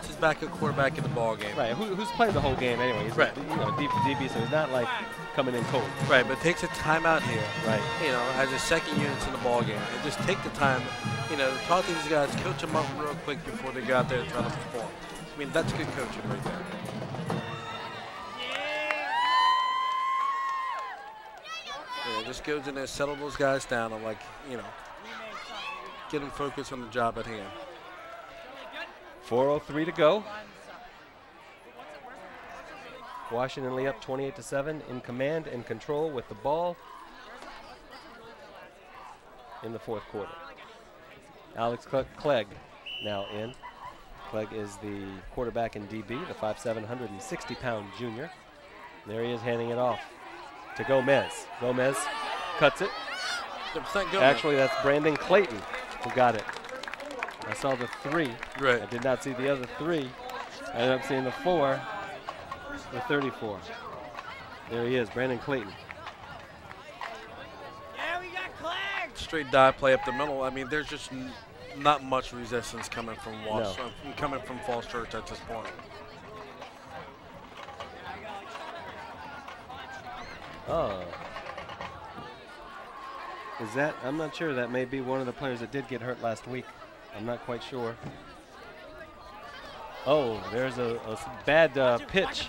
his backup quarterback in the ball game. Right. Who's played the whole game anyway? He's right. DB, so he's not like coming in cold. Right, but takes a timeout here. Right. As his second unit's in the ball game, and just take the time. Talk to these guys, coach them up real quick before they go out there and try to perform. I mean, that's good coaching right there. Just goes in there, settle those guys down, and get them focused on the job at hand. 4:03 to go. Washington Lee up 28-7 in command and control with the ball in the fourth quarter. Alex Clegg now in. Clegg is the quarterback in DB, the 5'7", 160-pound junior. There he is handing it off to Gomez. Gomez cuts it. Actually, that's Brandon Clayton who got it. I saw the 3. Right. I did not see the other 3. I ended up seeing the 4, the 34. There he is, Brandon Clayton. Yeah, we got Clegg. Straight dive play up the middle. I mean, there's just not much resistance coming from coming from Falls Church at this point. Oh. Is that, I'm not sure, that may be one of the players that did get hurt last week. I'm not quite sure. Oh, there's a bad pitch.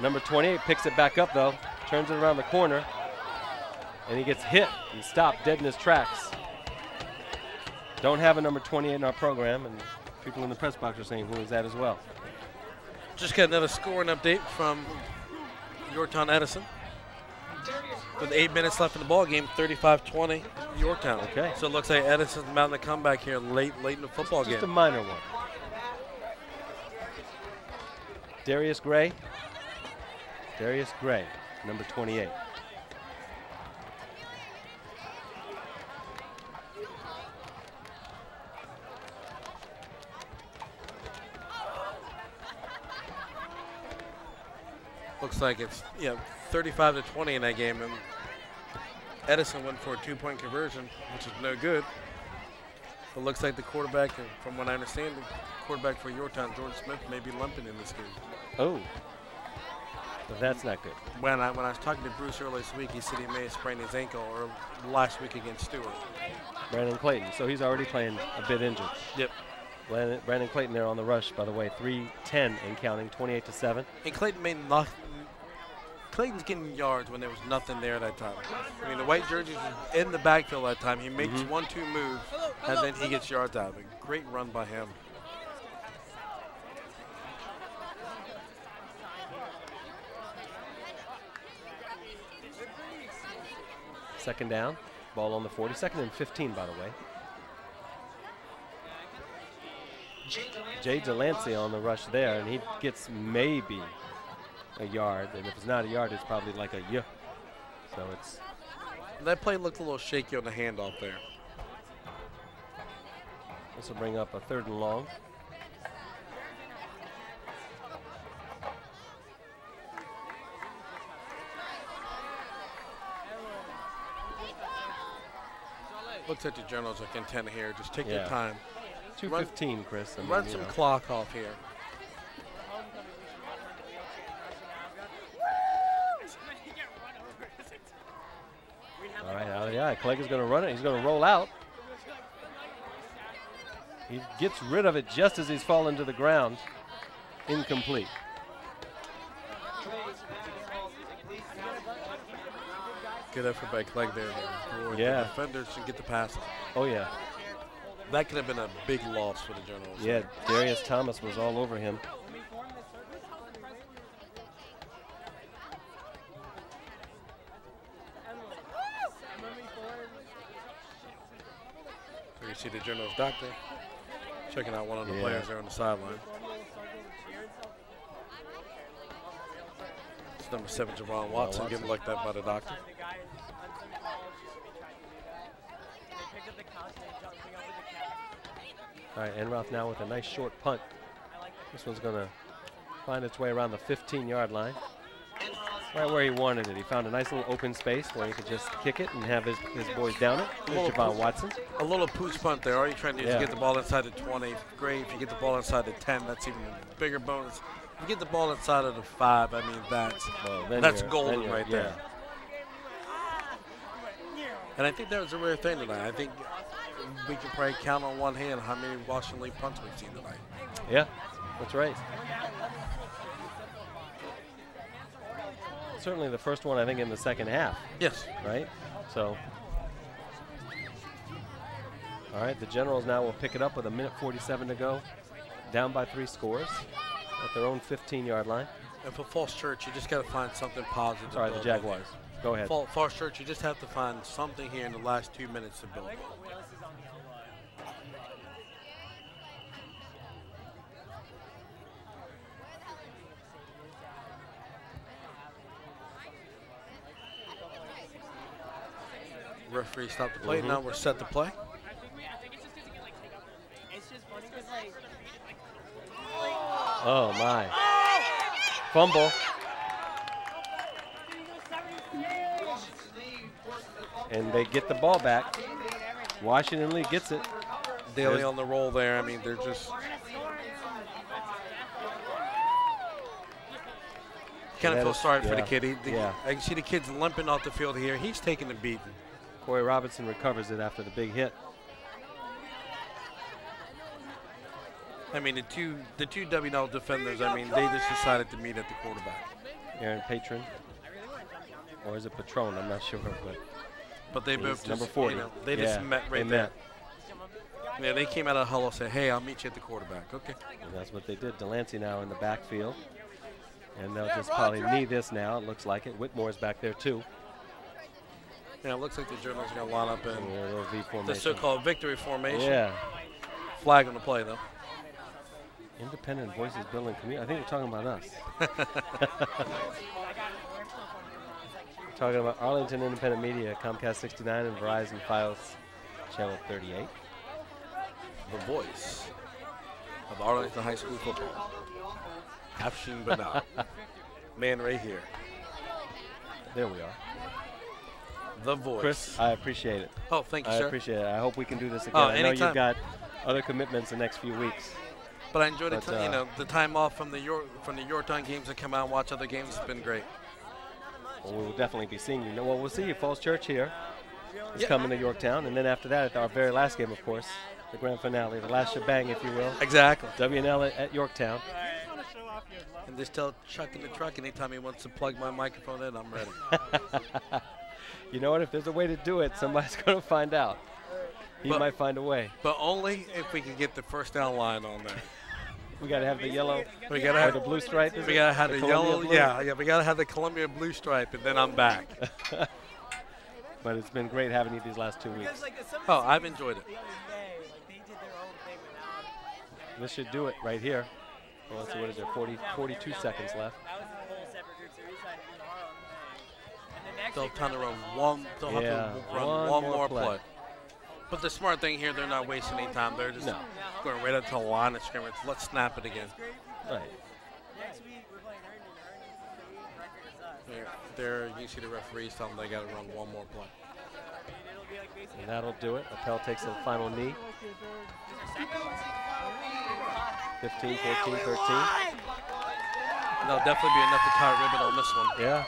Number 28 picks it back up though, turns it around the corner, and he gets hit and stopped dead in his tracks. Don't have a number 28 in our program, and people in the press box are saying who is that as well. Just got another scoring update from Yorktown Edison. With 8 minutes left in the ball game, 35-20 Yorktown. Okay. So it looks like Edison's mounting a comeback here late in the football game. Just a minor one. Darius Gray, number 28. Looks like it's 35-20 in that game, and Edison went for a 2-point conversion, which is no good. It looks like the quarterback, from what I understand, the quarterback for Yorktown, Jordan Smith, may be limping in this game. Oh, but that's not good. When I was talking to Bruce earlier this week, he said he may have sprained his ankle or last week against Stewart. Brandon Clayton, so he's already playing a bit injured. Yep. Brandon Clayton there on the rush, by the way, 3-10 and counting, 28-7. And Clayton made nothing. Clayton's getting yards when there was nothing there that time. I mean, the white jerseys was in the backfield that time. He makes 1-2 moves, and then he gets yards out of it. Great run by him. Second down, ball on the 40. Second and 15, by the way. Jay Delancey on the rush there, and he gets maybe a yard, and if it's not a yard, it's probably like a y. So it's. That play looked a little shaky on the handoff there. This will bring up a 3rd and long. Looks like the Generals are content here. Just take your time. 2:15, Chris. I mean, run some clock off here. All right, yeah, Clegg is going to run it. He's going to roll out. He gets rid of it just as he's fallen to the ground. Incomplete. Good effort by Clegg there. Yeah. The defenders should get the pass. Oh, yeah. That could have been a big loss for the Generals. Yeah, Darius Thomas was all over him. So you see the Generals doctor checking out one of the players there on the sideline. It's number 7, Javon Watson, getting looked at by the doctor. All right, Enroth now with a nice short punt. This one's going to find its way around the 15-yard line. Right where he wanted it. He found a nice little open space where he could just kick it and have his boys down it. There's Javon Watson. A little pooch punt there. All you're trying to do is get the ball inside the 20. Great. If you get the ball inside the 10, that's even a bigger bonus. If you get the ball inside of the 5, I mean, that's golden right there. And I think that was a rare thing tonight. I think we can probably count on one hand how many Washington League punts we've seen tonight. Yeah, that's right. Certainly the first one, I think, in the second half. Yes. Right? So, all right, the Generals now will pick it up with 1:47 to go. Down by 3 scores at their own 15-yard line. And for Falls Church, you just got to find something positive. All right, the Jaguars. Go ahead. Falls Church, you just have to find something here in the last 2 minutes to build. Referee stopped the play. Now we're set to play. Oh, my. Fumble. And they get the ball back. Washington Lee gets it. Daly on the roll there. I mean, they're just kind of feel sorry for the kid. I can see the kid's limping off the field here. He's taking the beating. Corey Robinson recovers it after the big hit. I mean, the two WNL defenders, I mean, they just decided to meet at the quarterback. Aaron Patron. Or is it Patron? I'm not sure. But they both just, number 40. You know, they just met right there. Met. Yeah, they came out of the huddle and said, hey, I'll meet you at the quarterback. Okay. And that's what they did. Delancey now in the backfield. And they'll just probably knee this now. It looks like it. Whitmore's back there, too. Yeah, it looks like the Journals are going to line up in V formation. the so-called victory formation. Yeah. Flag on the play, though. Independent Voices Building Community. I think you're talking about us. Talking about Arlington Independent Media, Comcast 69 and Verizon Files Channel 38. The voice of Arlington High School football. Afshin Banal. Man right here. There we are. The voice. Chris, I appreciate it. Oh, thank you, I sir. appreciate it. I hope we can do this again. Oh, I know anytime. you've got other commitments the next few weeks. But I enjoyed the time off from the Yorktown games to come out and watch other games has been great. Well, we will definitely be seeing you. Well, we'll see you. Falls Church here is coming to Yorktown. And then after that, at our very last game, of course, the grand finale, the last shebang, if you will. Exactly. WNL at Yorktown. And just tell Chuck in the truck anytime he wants to plug my microphone in, I'm ready. You know what? If there's a way to do it, somebody's going to find out. He might find a way. But only if we can get the first down line on there. We got to have the yellow we gotta have the blue stripe. We got to have the yellow. Blue? Yeah, we got to have the Columbia blue stripe, and then I'm back. But it's been great having you these last 2 weeks. Oh, I've enjoyed it. This should do it right here. Well, let's see, what is there, 42 seconds left. They'll have time to run one. They'll have to run one more play. But the smart thing here, they're not wasting any time. They're just going right up to the line of scrimmage. Let's snap it again. Right. There, you see the referees tell them they got to run one more play. And that'll do it. Appel takes the final knee. 15, 14, 13. That'll definitely be enough to tie a ribbon on this one. Yeah.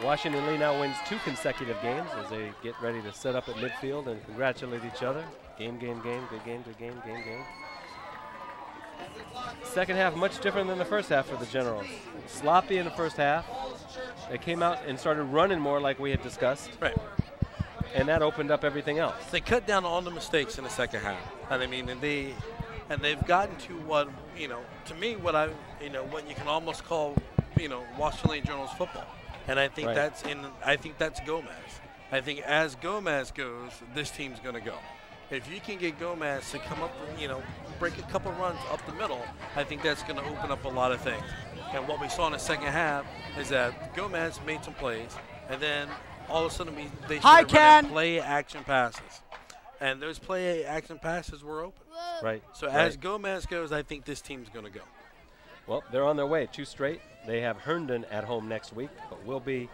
Washington Lee now wins 2 consecutive games as they get ready to set up at midfield and congratulate each other. Game, game, game, good game, good game, game, game. Second half much different than the first half for the Generals. Sloppy in the first half. They came out and started running more like we had discussed. Right. And that opened up everything else. They cut down on the mistakes in the second half. And I mean, and they've gotten to what, to me, what you can almost call, Washington Lee Generals football. And I think that's Gomez. I think as Gomez goes, this team's going to go. If you can get Gomez to come up, break a couple runs up the middle, I think that's going to open up a lot of things. And what we saw in the second half is that Gomez made some plays, and then all of a sudden they started running play-action passes. And those play-action passes were open. Right. So as Gomez goes, I think this team's going to go. Well, they're on their way, 2 straight. They have Herndon at home next week, but we'll be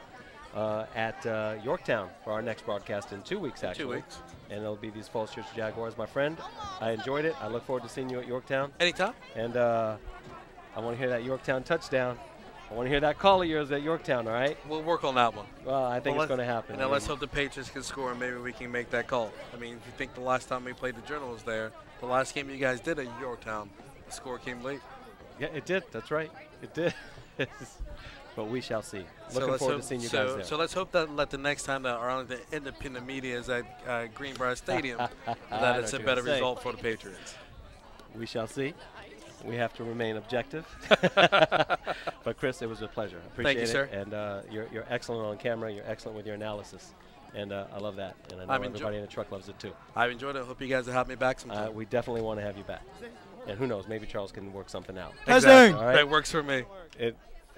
at Yorktown for our next broadcast in 2 weeks, actually. 2 weeks. And it'll be these Falls Church Jaguars. My friend, I enjoyed it. I look forward to seeing you at Yorktown. Anytime. And I want to hear that Yorktown touchdown. I want to hear that call of yours at Yorktown, all right? We'll work on that one. Well, I think it's going to happen. And let's hope the Patriots can score and maybe we can make that call. I mean, if you think the last time we played the Journals there, the last game you guys did at Yorktown, the score came late. Yeah, it did. That's right. It did. But we shall see. Looking forward to seeing you guys there. So let's hope that the next time that Arlington Independent Media is at Greenbrier Stadium, that it's a better result for the Patriots. We shall see. We have to remain objective. But Chris, it was a pleasure. I appreciate Thank you, sir. And you're excellent on camera. You're excellent with your analysis. And I love that. And I know everybody in the truck loves it too. I've enjoyed it. I hope you guys will have me back sometime. We definitely want to have you back. And who knows, maybe Charles can work something out. Exactly. All right? That works for me.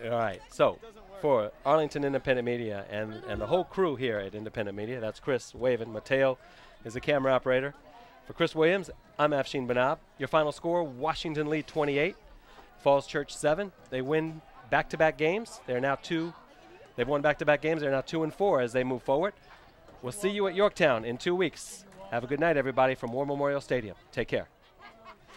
All right. So for Arlington Independent Media and the whole crew here at Independent Media, that's Chris Waven. Mateo is the camera operator. For Chris Williams, I'm Afshin Banab. Your final score, Washington Lee 28, Falls Church 7. They win back-to-back games. They're now They've won back-to-back games. They're now 2-4 as they move forward. We'll see you at Yorktown in 2 weeks. Have a good night, everybody, from War Memorial Stadium. Take care.